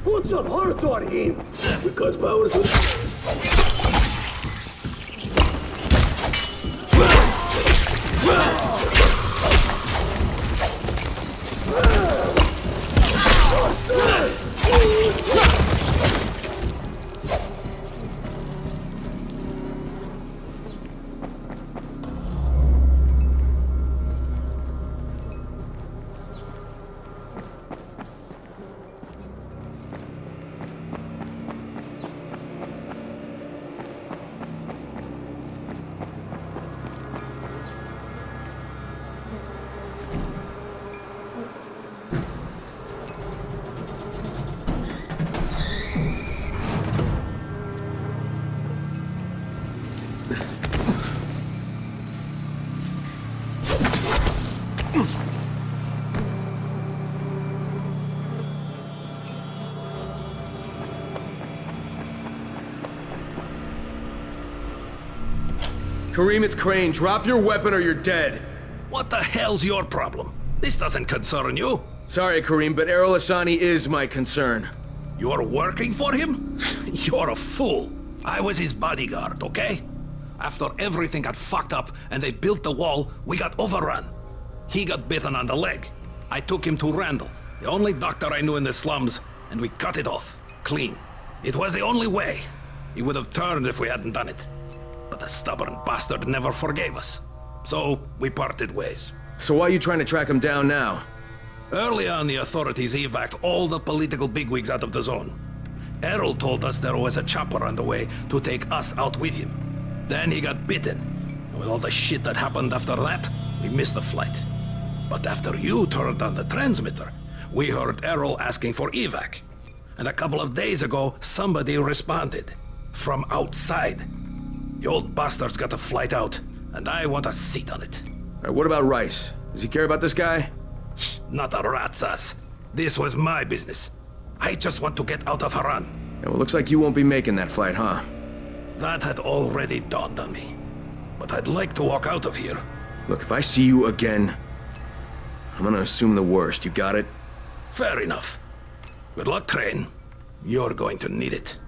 Put some heart on him! We got power to... Kareem, it's Crane. Drop your weapon or you're dead. What the hell's your problem? This doesn't concern you. Sorry, Kareem, but Errol Hassani is my concern. You're working for him? You're a fool. I was his bodyguard, okay? After everything got fucked up and they built the wall, we got overrun. He got bitten on the leg. I took him to Randall, the only doctor I knew in the slums, and we cut it off. Clean. It was the only way. He would have turned if we hadn't done it. But the stubborn bastard never forgave us. So, we parted ways. So why are you trying to track him down now? Early on, the authorities evac'd all the political bigwigs out of the zone. Errol told us there was a chopper on the way to take us out with him. Then he got bitten. And with all the shit that happened after that, we missed the flight. But after you turned on the transmitter, we heard Errol asking for evac. And a couple of days ago, somebody responded. From outside. The old bastard's got a flight out, and I want a seat on it. Alright, what about Rice? Does he care about this guy? Not a rat's ass. This was my business. I just want to get out of Haran. Yeah, well, looks like you won't be making that flight, huh? That had already dawned on me. But I'd like to walk out of here. Look, if I see you again, I'm gonna assume the worst. You got it? Fair enough. Good luck, Crane. You're going to need it.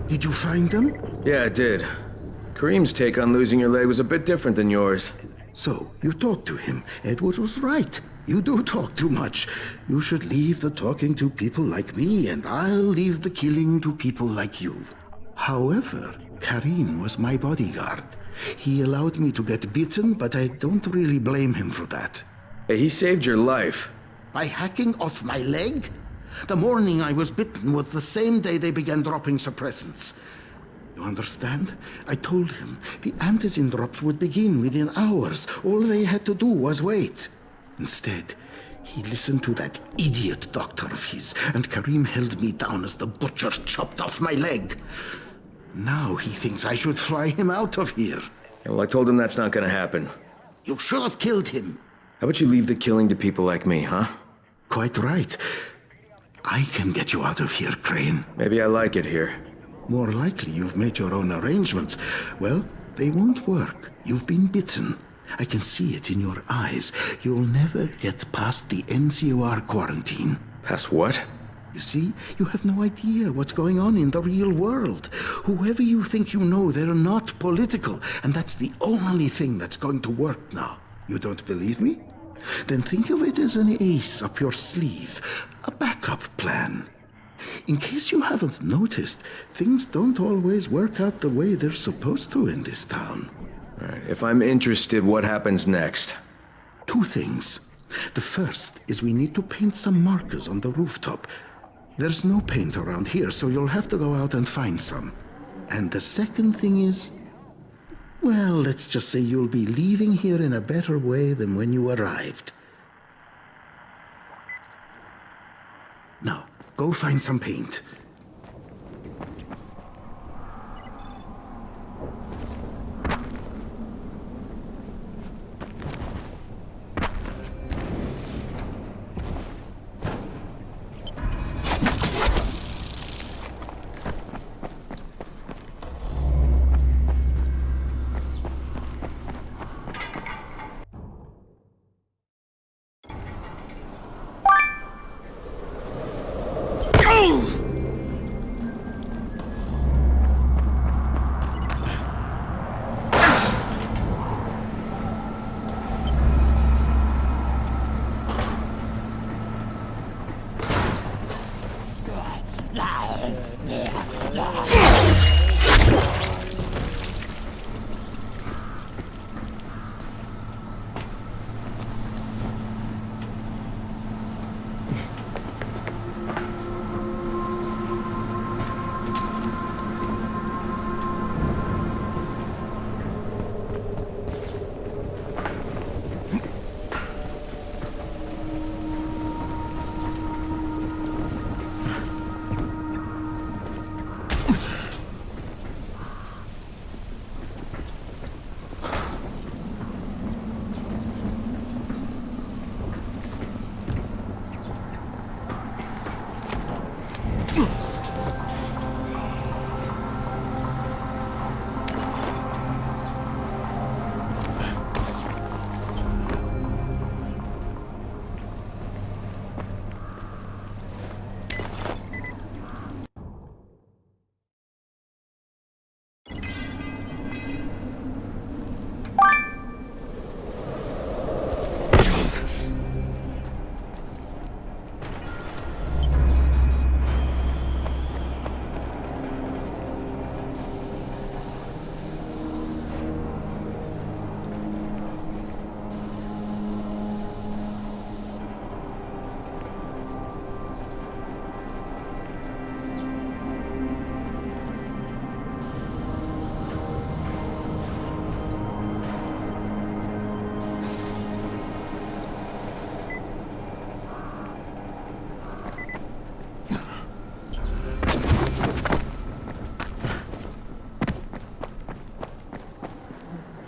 Did you find them? Yeah, I did. Kareem's take on losing your leg was a bit different than yours. So, you talked to him. Edward was right. You do talk too much. You should leave the talking to people like me, and I'll leave the killing to people like you. However, Kareem was my bodyguard. He allowed me to get bitten, but I don't really blame him for that. Hey, he saved your life. By hacking off my leg? The morning I was bitten was the same day they began dropping suppressants. You understand? I told him the antizin drops would begin within hours. All they had to do was wait. Instead, he listened to that idiot doctor of his, and Kareem held me down as the butcher chopped off my leg. Now he thinks I should fly him out of here. Yeah, well, I told him that's not gonna happen. You should have killed him. How about you leave the killing to people like me, huh? Quite right. I can get you out of here, Crane. Maybe I like it here. More likely you've made your own arrangements. Well, they won't work. You've been bitten. I can see it in your eyes. You'll never get past the NCOR quarantine. Past what? You see, you have no idea what's going on in the real world. Whoever you think you know, they're not political, and that's the only thing that's going to work now. You don't believe me? Then think of it as an ace up your sleeve, a backup plan. In case you haven't noticed, things don't always work out the way they're supposed to in this town. All right, if I'm interested, what happens next? Two things. The first is we need to paint some markers on the rooftop. There's no paint around here, so you'll have to go out and find some. And the second thing is, well, let's just say you'll be leaving here in a better way than when you arrived. Now, go find some paint.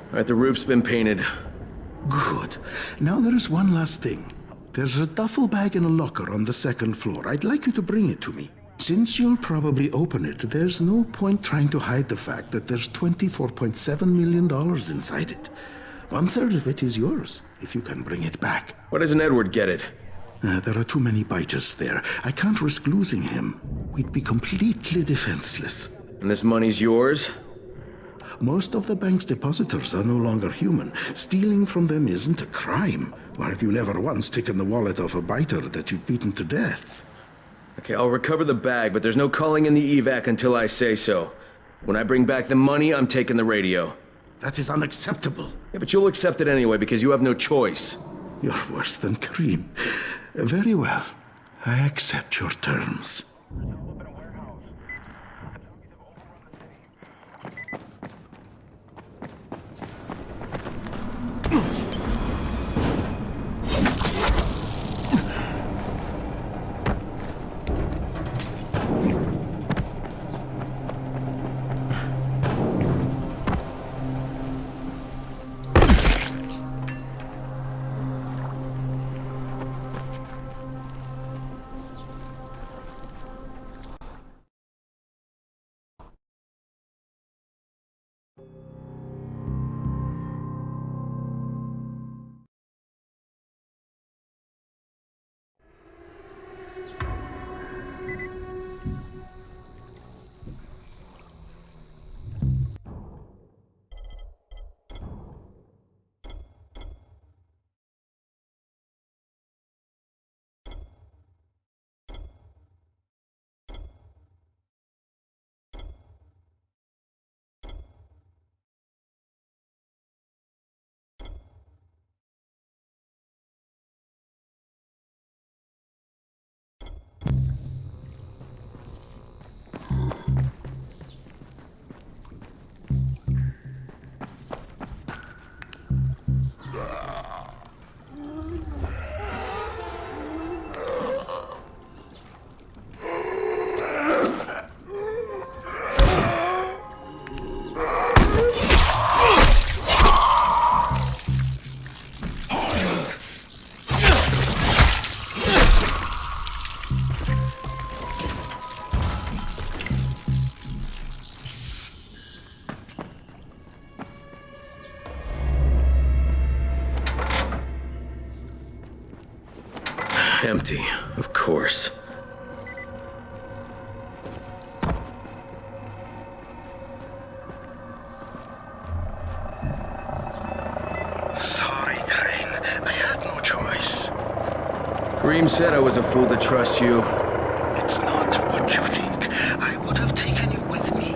All right, the roof's been painted. Good. Now there's one last thing. There's a duffel bag in a locker on the second floor. I'd like you to bring it to me. Since you'll probably open it, there's no point trying to hide the fact that there's $24.7 million inside it. 1/3 of it is yours, if you can bring it back. Why doesn't Edward get it? There are too many biters there. I can't risk losing him. We'd be completely defenseless. And this money's yours? Most of the bank's depositors are no longer human. Stealing from them isn't a crime. Or have you never once taken the wallet of a biter that you've beaten to death? Okay, I'll recover the bag, but there's no calling in the evac until I say so. When I bring back the money, I'm taking the radio. That is unacceptable. Yeah, but you'll accept it anyway because you have no choice. You're worse than Kareem. Very well. I accept your terms. Empty, of course. Sorry, Crane. I had no choice. Kareem said I was a fool to trust you. It's not what you think. I would have taken you with me.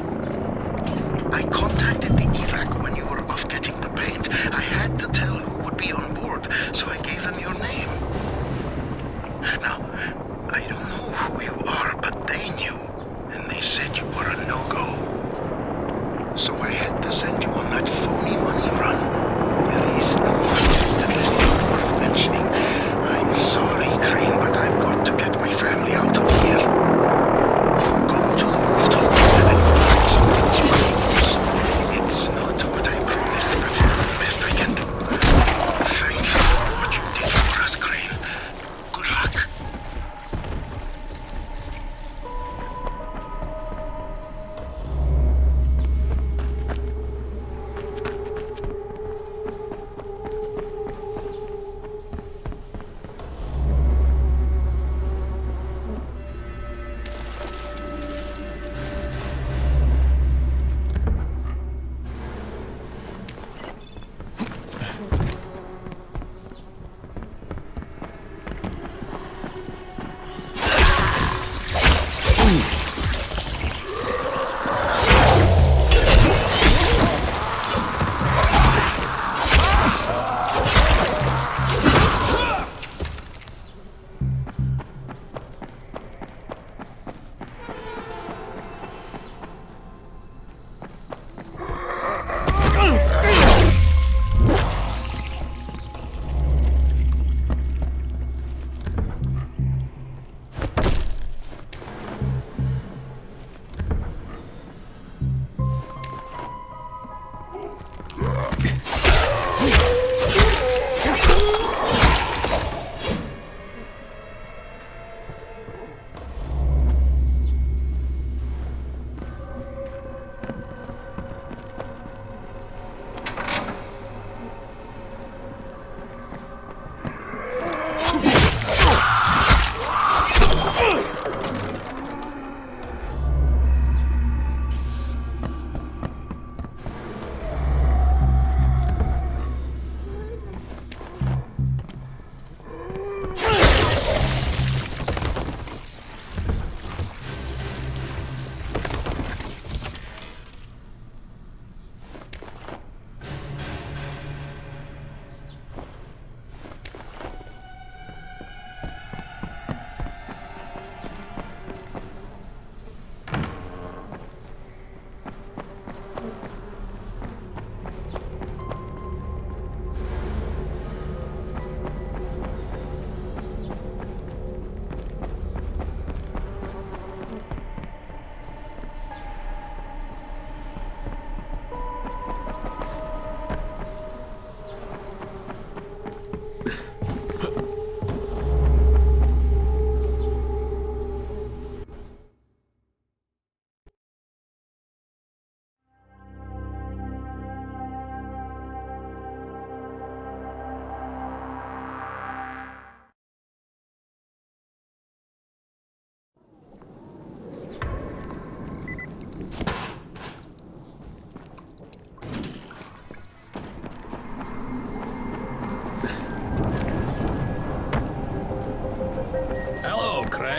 I contacted the evac when you were off getting the paint. I had to tell who would be on board, so I gave them your name. Now, I don't know who you are, but they knew, and they said you were a no-go. So I had to send you on that phony money run. There is no one that is not worth mentioning. I'm sorry, Crane, but I've got to get my family out of here. Go to the rooftop and find something to close. It's not what I promised, but it's the best I can do. Thank you for what you did for us, Crane. Good luck.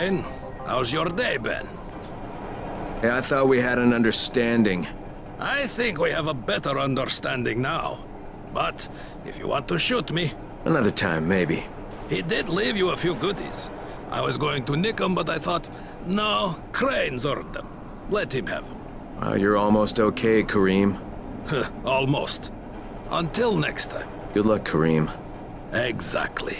Crane. How's your day been? Hey, I thought we had an understanding. I think we have a better understanding now. But if you want to shoot me... Another time, maybe. He did leave you a few goodies. I was going to nick them, but I thought, no, Crane's earned them. Let him have them. Well, you're almost okay, Kareem. Almost. Until next time. Good luck, Kareem. Exactly.